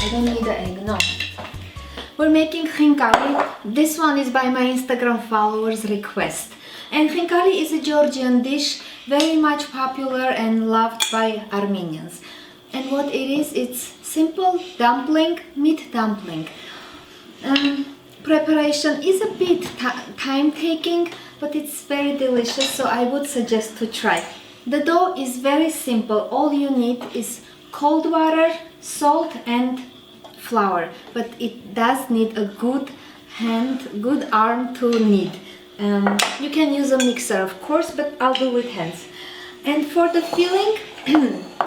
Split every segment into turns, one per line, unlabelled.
I don't need the egg, no. We're making Khinkali. This one is by my Instagram followers request. And Khinkali is a Georgian dish, very much popular and loved by Armenians. And what it is, it's simple dumpling, meat dumpling. Preparation is a bit time-taking, but it's very delicious, so I would suggest to try. The dough is very simple. All you need is cold water, salt and flour, but it does need a good hand, good arm to knead. You can use a mixer, of course, but I'll do with hands. And for the filling,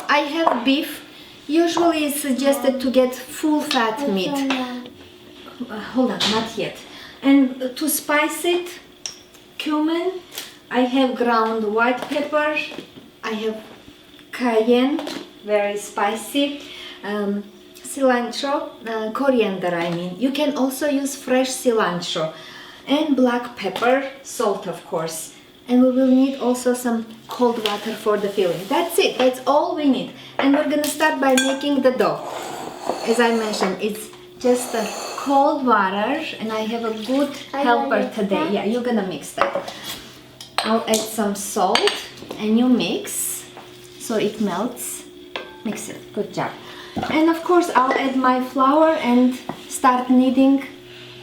I have beef. Usually it's suggested to get full fat meat. Hold on, not yet. And to spice it, cumin, I have ground white pepper, I have cayenne, very spicy, cilantro, coriander I mean. You can also use fresh cilantro and black pepper, salt of course. And we will need also some cold water for the filling. That's it, that's all we need. And we're gonna start by making the dough. As I mentioned, it's just a cold water, and I have a good helper today. Yeah, you're gonna mix that. I'll add some salt and you mix so it melts. Mix it, good job. And of course I'll add my flour and start kneading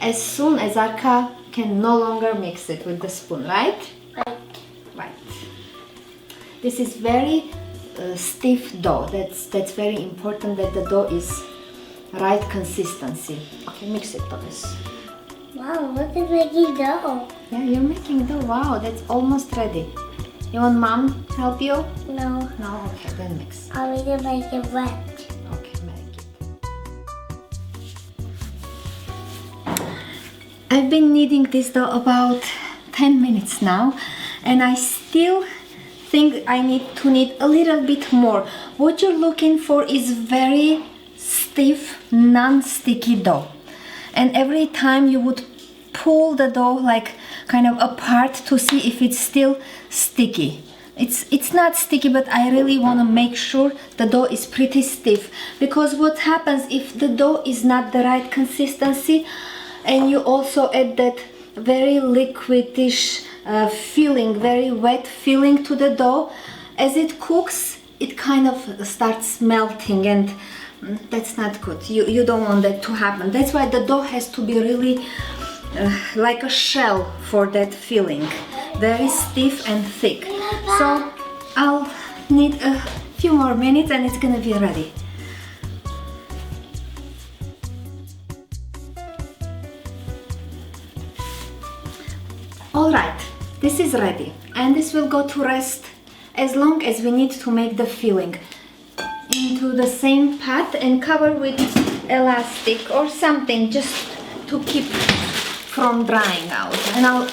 as soon as Arka can no longer mix it with the spoon, right? Right. This is very stiff dough. That's very important that the dough is right consistency. Okay, mix it, Thomas.
Wow, look at making dough.
Yeah, you're making dough. Wow, that's almost ready. You want mom help you?
No.
No? Okay, then mix.
I'll need to make it wet.
Okay, make it. I've been kneading this dough about 10 minutes now, and I still think I need to knead a little bit more. What you're looking for is very stiff, non-sticky dough. And every time you would pull the dough like kind of apart to see if it's still sticky. It's not sticky, but I really want to make sure the dough is pretty stiff, because what happens if the dough is not the right consistency and you also add that very liquidish filling, very wet filling to the dough, as it cooks it kind of starts melting, and that's not good. You don't want that to happen. That's why the dough has to be really like a shell for that filling, very stiff and thick. So I'll need a few more minutes and it's gonna be ready. Alright, this is ready, and this will go to rest as long as we need to make the filling into the same pot and cover with elastic or something just to keep from drying out. And I'll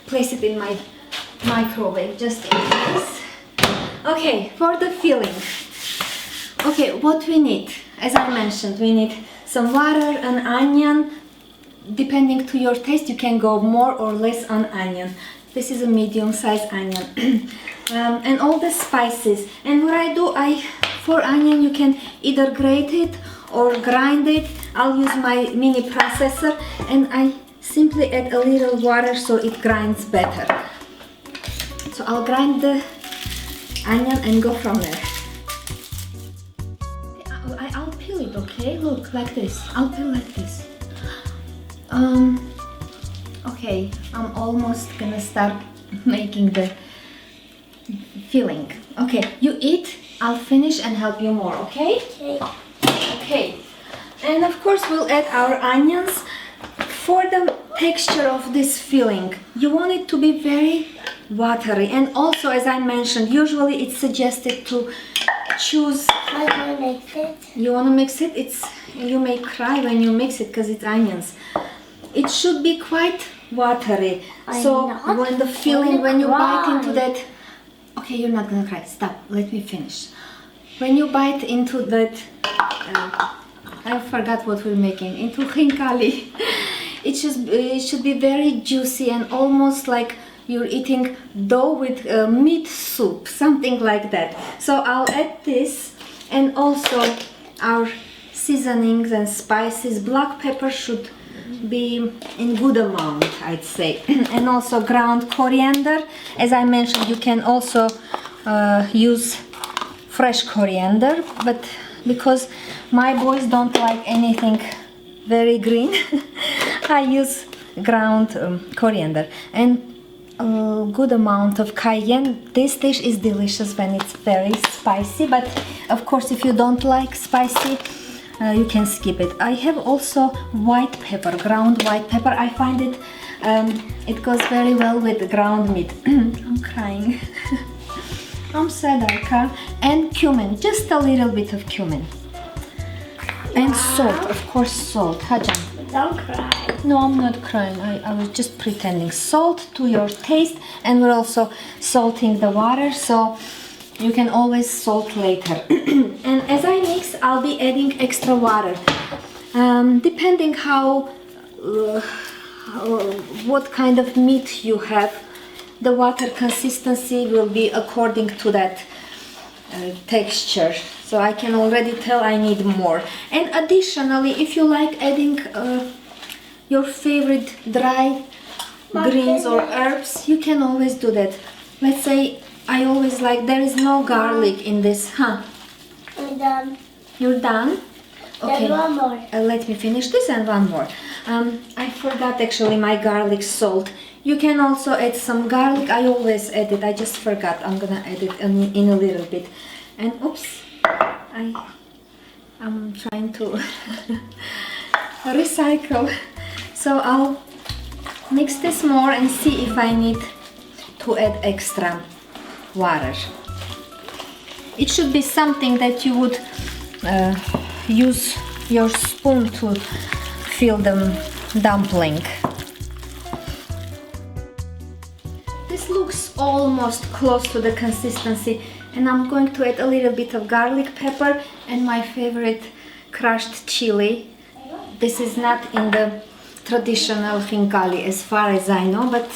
place it in my microwave just in case. Okay, for the filling. Okay, what we need, as I mentioned, we need some water, an onion. Depending to your taste, you can go more or less on onion. This is a medium-sized onion. And all the spices. And what I do, for onion you can either grate it or grind it. I'll use my mini processor and I simply add a little water so it grinds better. So I'll grind the onion and go from there. I'll peel it, okay? Look, like this. I'll peel like this. Okay, I'm almost gonna start making the filling. Okay, you eat, I'll finish and help you more, okay?
Okay.
Okay, and of course we'll add our onions. For the texture of this filling, you want it to be very watery, and also, as I mentioned, usually it's suggested to choose.
I want to mix it.
You want to mix it? You may cry when you mix it because it's onions. It should be quite watery. So when the filling, when you bite into that, okay, you're not gonna cry. Stop. Let me finish. When you bite into that, I forgot what we're making. Into Khinkali, it should be very juicy and almost like you're eating dough with meat soup, something like that. So I'll add this and also our seasonings and spices. Black pepper should be in good amount, I'd say. And also ground coriander. As I mentioned, you can also use fresh coriander, but because my boys don't like anything very green, I use ground coriander and a good amount of cayenne. This dish is delicious when it's very spicy, but of course if you don't like spicy, you can skip it. I have also white pepper, ground white pepper. I find it it goes very well with the ground meat. I'm crying. I'm sad I can't. And cumin, just a little bit of cumin. And salt, of course, salt. Hajan.
Don't cry.
No, I'm not crying. I was just pretending. Salt to your taste, and we're also salting the water, so you can always salt later. And as I mix, I'll be adding extra water. Depending what kind of meat you have, the water consistency will be according to that texture. So I can already tell I need more. And additionally, if you like adding your favorite dry greens or herbs, you can always do that. Let's say I always like, there is no garlic in this, huh?
I'm done.
You're done? Okay.
There's one more.
Let me finish this and one more. I forgot actually my garlic salt. You can also add some garlic. I always add it. I just forgot. I'm gonna add it in a little bit. And oops, I'm trying to recycle. So I'll mix this more and see if I need to add extra water. It should be something that you would use your spoon to fill the dumpling. This looks almost close to the consistency, and I'm going to add a little bit of garlic pepper and my favorite crushed chili. This is not in the traditional Khinkali as far as I know, but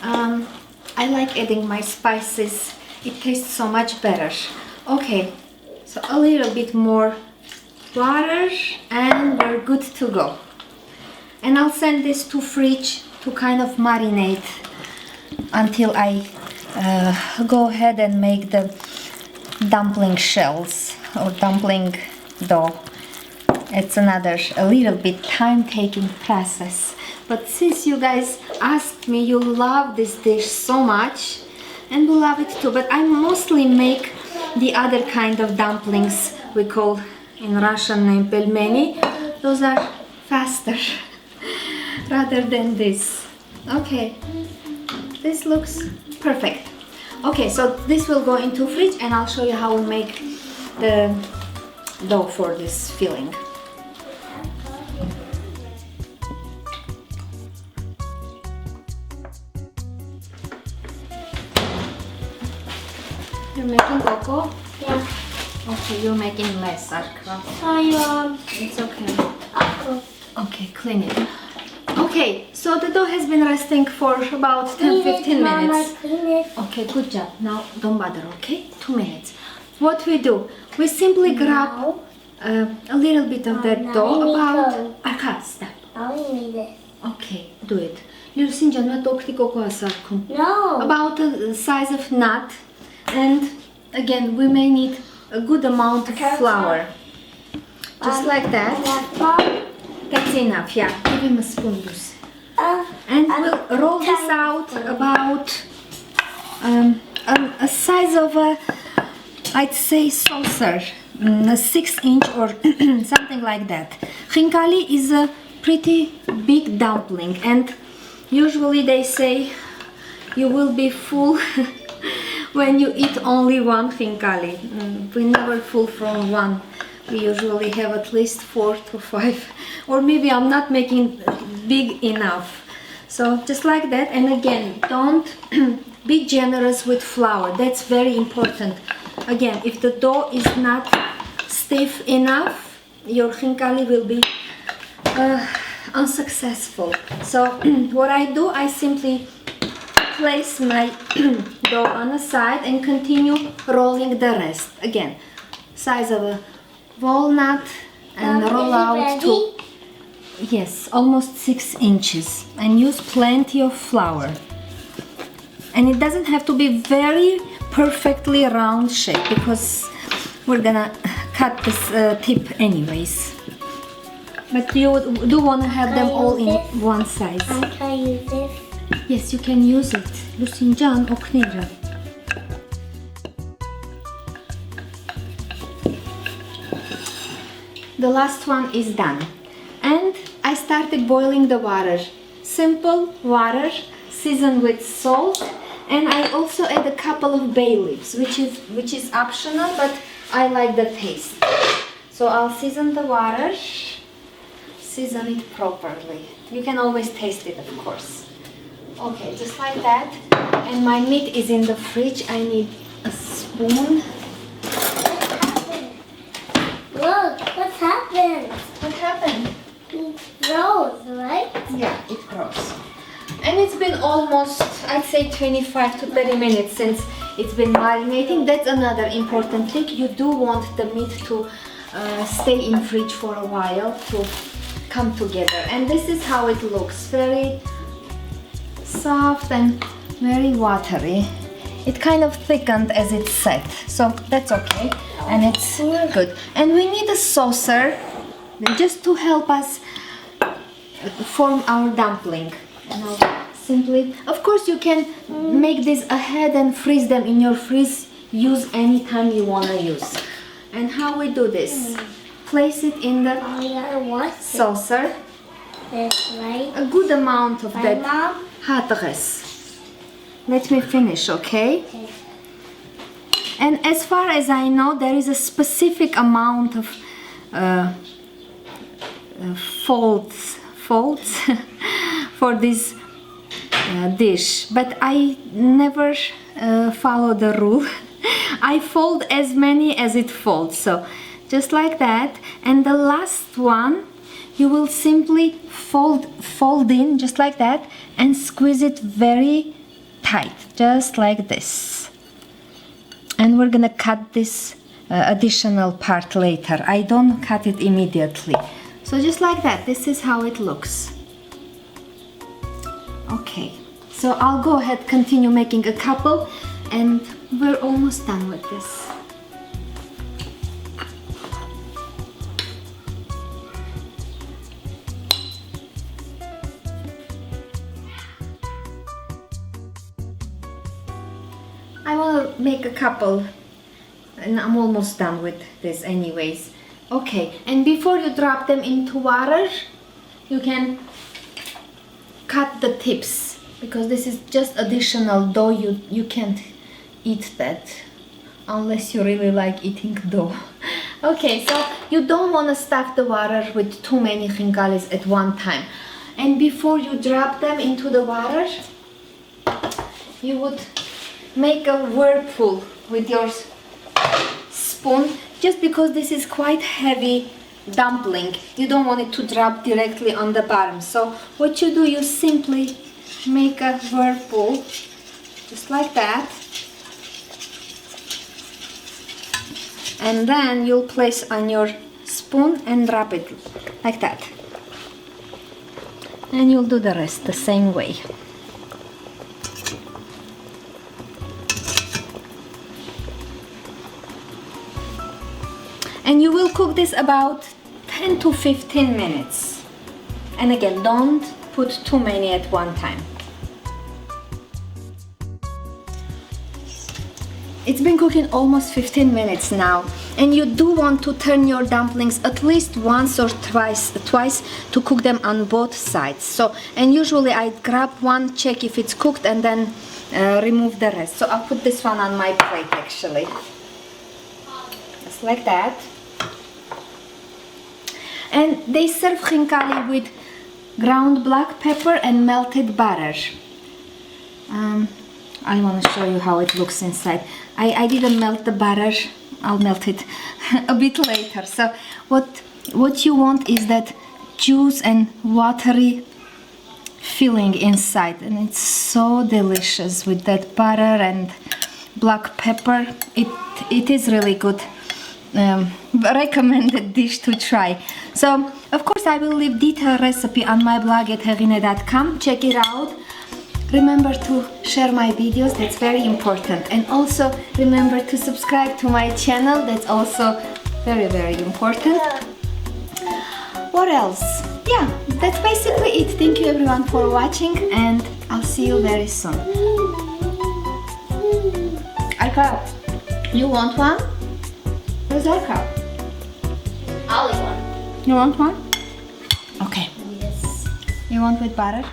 I like adding my spices. It tastes so much better. Okay, so a little bit more water and we're good to go. And I'll send this to fridge to kind of marinate until I go ahead and make the dumpling shells or dumpling dough. It's another a little bit time-taking process, but since you guys asked me, you love this dish so much and we love it too, but I mostly make the other kind of dumplings we call in Russian name pelmeni. Those are faster rather than this. Okay, this looks perfect. Okay, so this will go into fridge and I'll show you how we make the dough for this filling. You're making cocoa?
Yeah.
Okay, you're making less, Arka.
Sorry,
It's okay.
Mom.
Okay, clean it. Okay, so the dough has been resting for about 10-15 minutes.
Clean it.
Okay, good job. Now don't bother, okay? 2 minutes. What we do, we simply grab a little bit of that dough, about... Arka, stop.
I only need this.
Okay, do it. You're sinjan ma tokti cocoa sarkum.
No.
About the size of nut, and again we may need a good amount of flour. Just like that. That's enough, yeah. Give him a spoon, Lucy. And we'll roll this out about a size of a, I'd say, saucer, a 6-inch or something like that. Khinkali is a pretty big dumpling, and usually they say you will be full when you eat only one khinkali. We never full from one. We usually have at least 4 to 5, or maybe I'm not making big enough. So just like that, and again, don't be generous with flour. That's very important. Again, if the dough is not stiff enough, your khinkali will be unsuccessful. So what I do, I simply place my dough on the side and continue rolling the rest. Again, size of a walnut, and roll
is it
out
ready?
to, yes, almost 6 inches, and use plenty of flour. And it doesn't have to be very perfectly round shape because we're gonna cut this tip anyways. But you do want to have them all in one size.
Can I use this?
Yes, you can use it. Lucinjan oknira. The last one is done. And I started boiling the water. Simple water, seasoned with salt. And I also add a couple of bay leaves, which is optional, but I like the taste. So I'll season the water. Season it properly. You can always taste it, of course. Okay, just like that. And my meat is in the fridge. I need a spoon.
Look, what's happened?
What happened?
It froze, right?
Yeah, it grows. And it's been almost, I'd say 25 to 30 minutes since it's been marinating. That's another important thing. You do want the meat to stay in fridge for a while to come together. And this is how it looks. Very soft and very watery. It kind of thickened as it set, so that's okay. And it's good. And we need a saucer just to help us form our dumpling. Now, simply, of course, you can make this ahead and freeze them in your freeze. Use anytime you want to use. And how we do this? Place it in the saucer.
This, right?
A good amount of that
Mom?
hadres. Let me finish, okay?
Okay.
And as far as I know, there is a specific amount of folds for this dish, but I never follow the rule. I fold as many as it folds, so just like that. And the last one, you will simply fold in just like that and squeeze it very tight, just like this. And we're gonna cut this additional part later. I don't cut it immediately. So just like that, this is how it looks. Okay, so I'll go ahead, continue making a couple, and we're almost done with this. I want to make a couple, and I'm almost done with this anyways. Okay, and before you drop them into water, you can cut the tips, because this is just additional dough. You can't eat that unless you really like eating dough. Okay, so you don't want to stuff the water with too many Khinkalis at one time. And before you drop them into the water, you would make a whirlpool with your spoon, just because this is quite heavy dumpling. You don't want it to drop directly on the bottom. So what you do, you simply make a whirlpool, just like that. And then you'll place on your spoon and drop it like that. And you'll do the rest the same way. And you will cook this about 10 to 15 minutes. And again, don't put too many at one time. It's been cooking almost 15 minutes now, and you do want to turn your dumplings at least once or twice to cook them on both sides. So, and usually I grab one, check if it's cooked, and then remove the rest. So I'll put this one on my plate actually, just like that. And they serve khinkali with ground black pepper and melted butter. I want to show you how it looks inside. I didn't melt the butter. I'll melt it a bit later. So what you want is that juice and watery filling inside, and it's so delicious with that butter and black pepper. It is really good. recommended dish to try. So of course I will leave detailed recipe on my blog at heghineh.com. Check it out. Remember to share my videos, that's very important, and also remember to subscribe to my channel, that's also very, very important. What else? Yeah, that's basically it. Thank you everyone for watching, and I'll see you very soon. Arka, you want one? Where's Arka?
I'll eat one.
You want one? Okay.
Yes.
You want with butter?